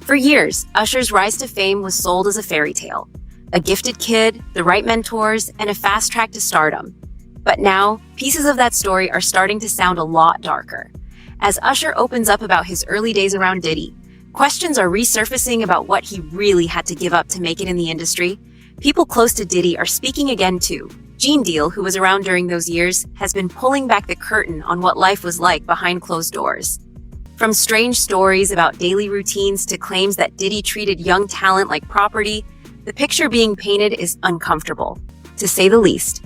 For years, Usher's rise to fame was sold as a fairy tale. A gifted kid, the right mentors, and a fast track to stardom. But now, pieces of that story are starting to sound a lot darker. As Usher opens up about his early days around Diddy, questions are resurfacing about what he really had to give up to make it in the industry. People close to Diddy are speaking again too. Gene Deal, who was around during those years, has been pulling back the curtain on what life was like behind closed doors. From strange stories about daily routines to claims that Diddy treated young talent like property, the picture being painted is uncomfortable, to say the least.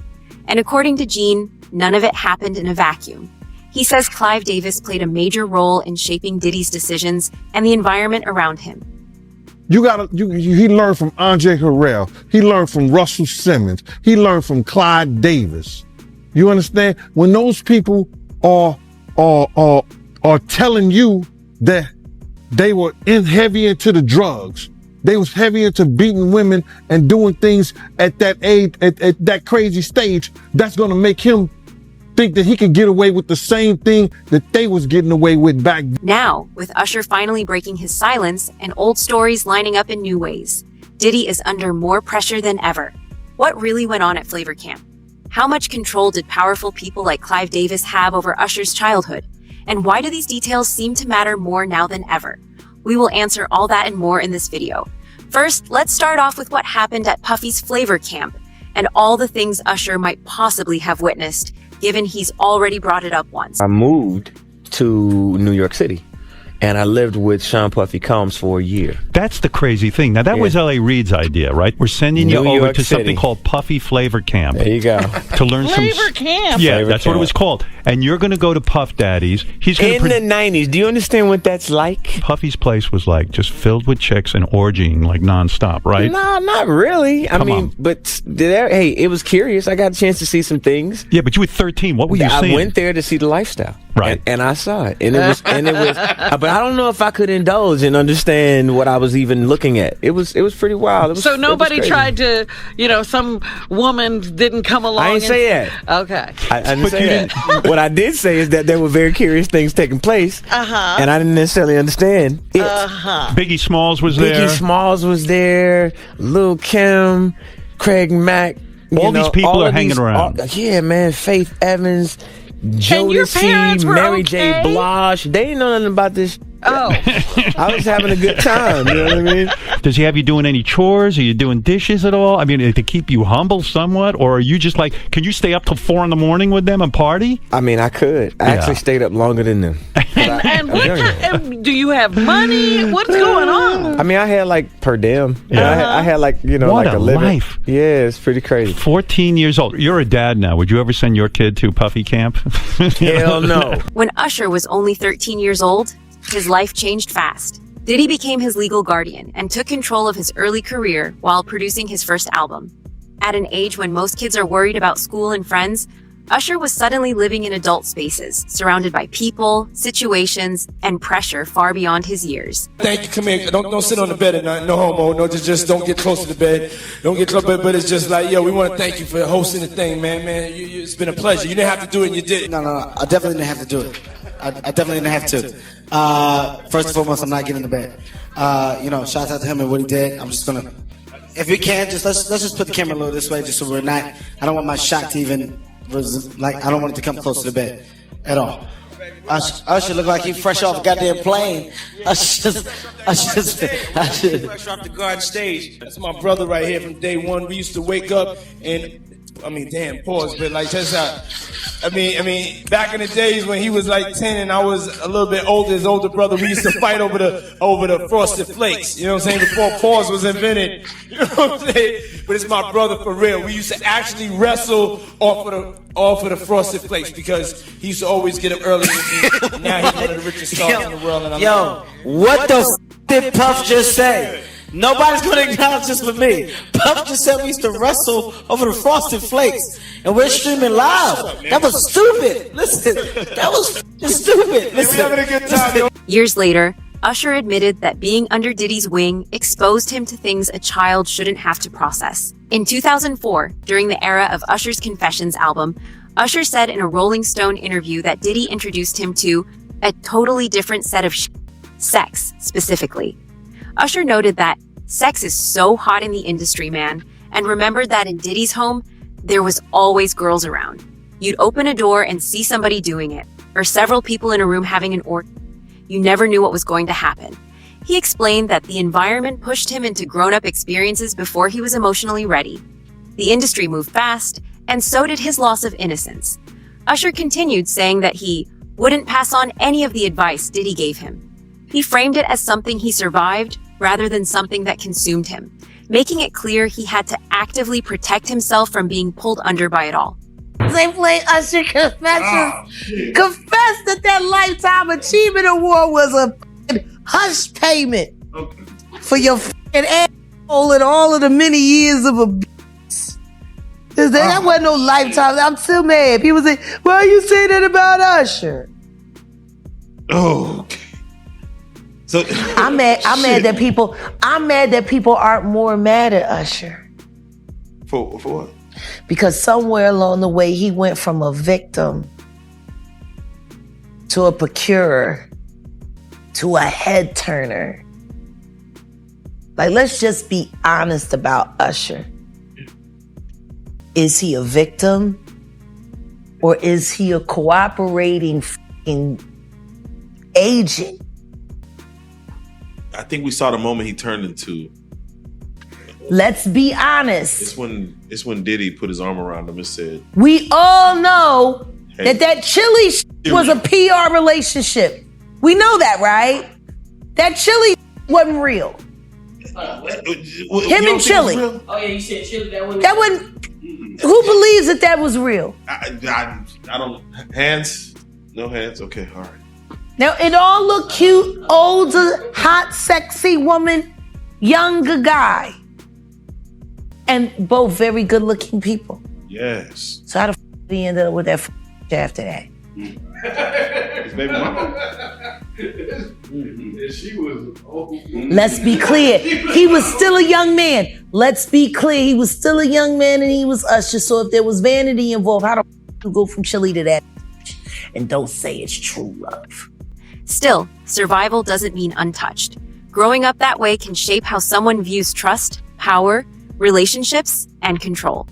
And according to Gene, none of it happened in a vacuum. He says Clive Davis played a major role in shaping Diddy's decisions and the environment around him. He learned from Andre Harrell. He learned from Russell Simmons. He learned from Clive Davis. You understand? When those people are telling you that they were heavy into the drugs, they was heavy into beating women and doing things at that age, at that crazy stage, that's gonna make him think that he could get away with the same thing that they was getting away with back then. Now, with Usher finally breaking his silence and old stories lining up in new ways, Diddy is under more pressure than ever. What really went on at Flavor Camp? How much control did powerful people like Clive Davis have over Usher's childhood? And why do these details seem to matter more now than ever? We will answer all that and more in this video. First, let's start off with what happened at Puffy's Flavor Camp and all the things Usher might possibly have witnessed, given he's already brought it up once. I moved to New York City, and I lived with Sean Puffy Combs for a year. That's the crazy thing. Now, that was L.A. Reid's idea, right? We're sending you over to something called Puffy Flavor Camp. There you go. To learn Flavor Camp. Yeah, Flavor that's what it was called. And you're going to go to Puff Daddy's. He's going in the 90s. Do you understand what that's like? Puffy's place was like just filled with chicks and orgying like nonstop, right? No, not really. I mean, but hey, it was curious. I got a chance to see some things. Yeah, but you were 13. What were you seeing? I went there to see the lifestyle. Right. And I saw it. And it was but I don't know if I could indulge and understand what I was even looking at. It was pretty wild. So nobody tried to, some woman didn't come along. I didn't say that. Okay. I didn't say that. What I did say is that there were very curious things taking place. And I didn't necessarily understand it. Biggie Smalls was there. Biggie Smalls was there. Lil' Kim, Craig Mack. All these people are hanging around. Yeah, man. Faith Evans. your parents Jodeci, were Mary okay? J. Blige. They didn't know nothing about this. Oh. I was having a good time. You know what I mean? Does he have you doing any chores? Are you doing dishes at all? I mean, to keep you humble somewhat? Or are you just like, can you stay up till 4 a.m. with them and party? I mean, I could. I actually stayed up longer than them. And do you have money? What's going on? I mean, I had like per diem. Yeah. I had like, what like a living. life. Yeah, it's pretty crazy. 14 years old. You're a dad now. Would you ever send your kid to Puffy Camp? Hell no. When Usher was only 13 years old, his life changed fast. Diddy became his legal guardian and took control of his early career while producing his first album. At an age when most kids are worried about school and friends, Usher was suddenly living in adult spaces, surrounded by people, situations, and pressure far beyond his years. Thank you, come here. Don't sit on the bed at night. No homo. No, just don't get close to the bed. Don't get close, but it's just like, yo, we want to thank you for hosting the thing, man. It's been a pleasure. You didn't have to do it, and you did. No. I definitely didn't have to do it. I definitely didn't have to. First and foremost, I'm not getting in the bed. Shout out to him and what he did. I'm just gonna, if we can, let's just put the camera a little this way, just so we're not. I don't want my shot to even, I don't want it to come close to the bed at all. Usher look like he fresh off a goddamn plane. Usher Fresh off the garden stage. That's my brother right here from day one. We used to wake up and, pause, but like that's how. Back in the days when he was like 10 and I was a little bit older, his older brother, we used to fight over the Frosted Flakes. You know what I'm saying? Before pause was invented. You know what I'm saying? But it's my brother for real. We used to actually wrestle off of the Frosted Flakes because he used to always get up early with me. Now he's one of the richest stars in the world. And what the did Puff just say? Nobody's gonna acknowledge this but me. Puff just said we used to wrestle over the Frosted Flakes, and we're streaming live. That was stupid. Listen, that was stupid. Listen, having a good time. Years later, Usher admitted that being under Diddy's wing exposed him to things a child shouldn't have to process. In 2004, during the era of Usher's Confessions album, Usher said in a Rolling Stone interview that Diddy introduced him to a totally different set of sex, specifically. Usher noted that sex is so hot in the industry, man, and remembered that in Diddy's home, there was always girls around. You'd open a door and see somebody doing it, or several people in a room having an orgy. You never knew what was going to happen. He explained that the environment pushed him into grown-up experiences before he was emotionally ready. The industry moved fast, and so did his loss of innocence. Usher continued saying that he wouldn't pass on any of the advice Diddy gave him. He framed it as something he survived rather than something that consumed him, making it clear he had to actively protect himself from being pulled under by it all. They play Usher confessions. Confessed that that Lifetime Achievement Award was a hush payment for your fucking asshole and all of the many years of abuse. That wasn't no lifetime. I'm still mad. People say, why you say that about Usher? Oh, okay. So I'm mad that people aren't more mad at Usher. For what? Because somewhere along the way he went from a victim to a procurer to a head turner. Like, let's just be honest about Usher. Is he a victim or is he a cooperating fucking agent? I think we saw the moment he turned into. Let's be honest. It's when Diddy put his arm around him and said, We all know that chili was a PR relationship. We know that, right? That chili wasn't real. Him and Chili. Oh yeah, you said Chili. That wasn't. Who believes that was real? I don't. Hands? No hands? Okay, all right. Now, it all looked cute, older, hot, sexy woman, younger guy. And both very good-looking people. Yes. So how the f*** did he end up with that after that? His baby mama. She was old. Let's be clear. He was still a young man. Let's be clear. He was still a young man and he was Usher. So if there was vanity involved, how the f*** you go from Chili to that? And don't say it's true love. Still, survival doesn't mean untouched. Growing up that way can shape how someone views trust, power, relationships, and control.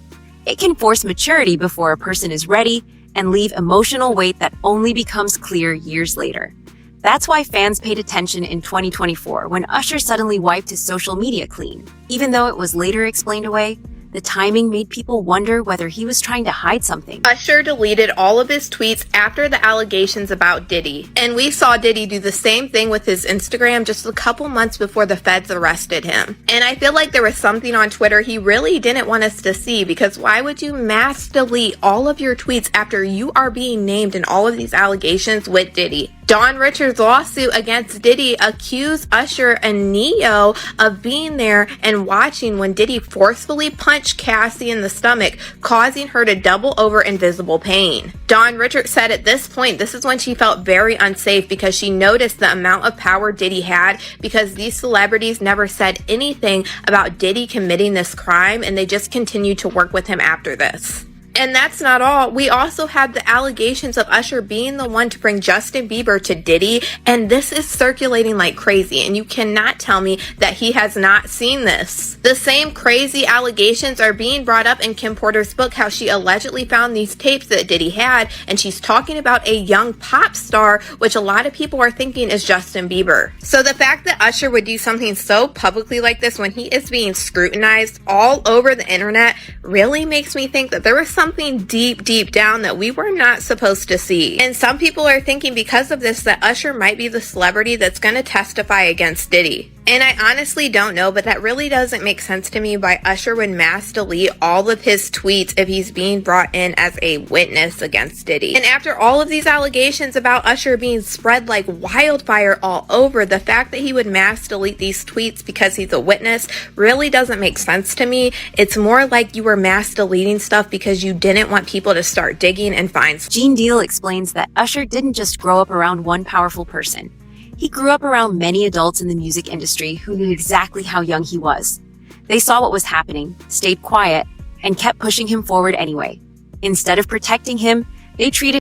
It can force maturity before a person is ready and leave emotional weight that only becomes clear years later. That's why fans paid attention in 2024 when Usher suddenly wiped his social media clean. Even though it was later explained away, the timing made people wonder whether he was trying to hide something. Usher deleted all of his tweets after the allegations about Diddy. And we saw Diddy do the same thing with his Instagram just a couple months before the feds arrested him. And I feel like there was something on Twitter he really didn't want us to see, because why would you mass delete all of your tweets after you are being named in all of these allegations with Diddy? Dawn Richards' lawsuit against Diddy accused Usher and Neo of being there and watching when Diddy forcefully punched Cassie in the stomach, causing her to double over in visible pain. Dawn Richards said at this point, this is when she felt very unsafe because she noticed the amount of power Diddy had, because these celebrities never said anything about Diddy committing this crime, and they just continued to work with him after this. And that's not all. We also had the allegations of Usher being the one to bring Justin Bieber to Diddy, and this is circulating like crazy, and you cannot tell me that he has not seen this. The same crazy allegations are being brought up in Kim Porter's book, how she allegedly found these tapes that Diddy had, and she's talking about a young pop star, which a lot of people are thinking is Justin Bieber. So the fact that Usher would do something so publicly like this when he is being scrutinized all over the internet really makes me think that there was something deep down that we were not supposed to see. And some people are thinking because of this that Usher might be the celebrity that's going to testify against Diddy. And I honestly don't know, but that really doesn't make sense to me why Usher would mass delete all of his tweets if he's being brought in as a witness against Diddy. And after all of these allegations about Usher being spread like wildfire all over, the fact that he would mass delete these tweets because he's a witness really doesn't make sense to me. It's more like you were mass deleting stuff because you didn't want people to start digging and find. Gene Deal explains that Usher didn't just grow up around one powerful person. He grew up around many adults in the music industry who knew exactly how young he was. They saw what was happening, stayed quiet, and kept pushing him forward anyway. Instead of protecting him, they treated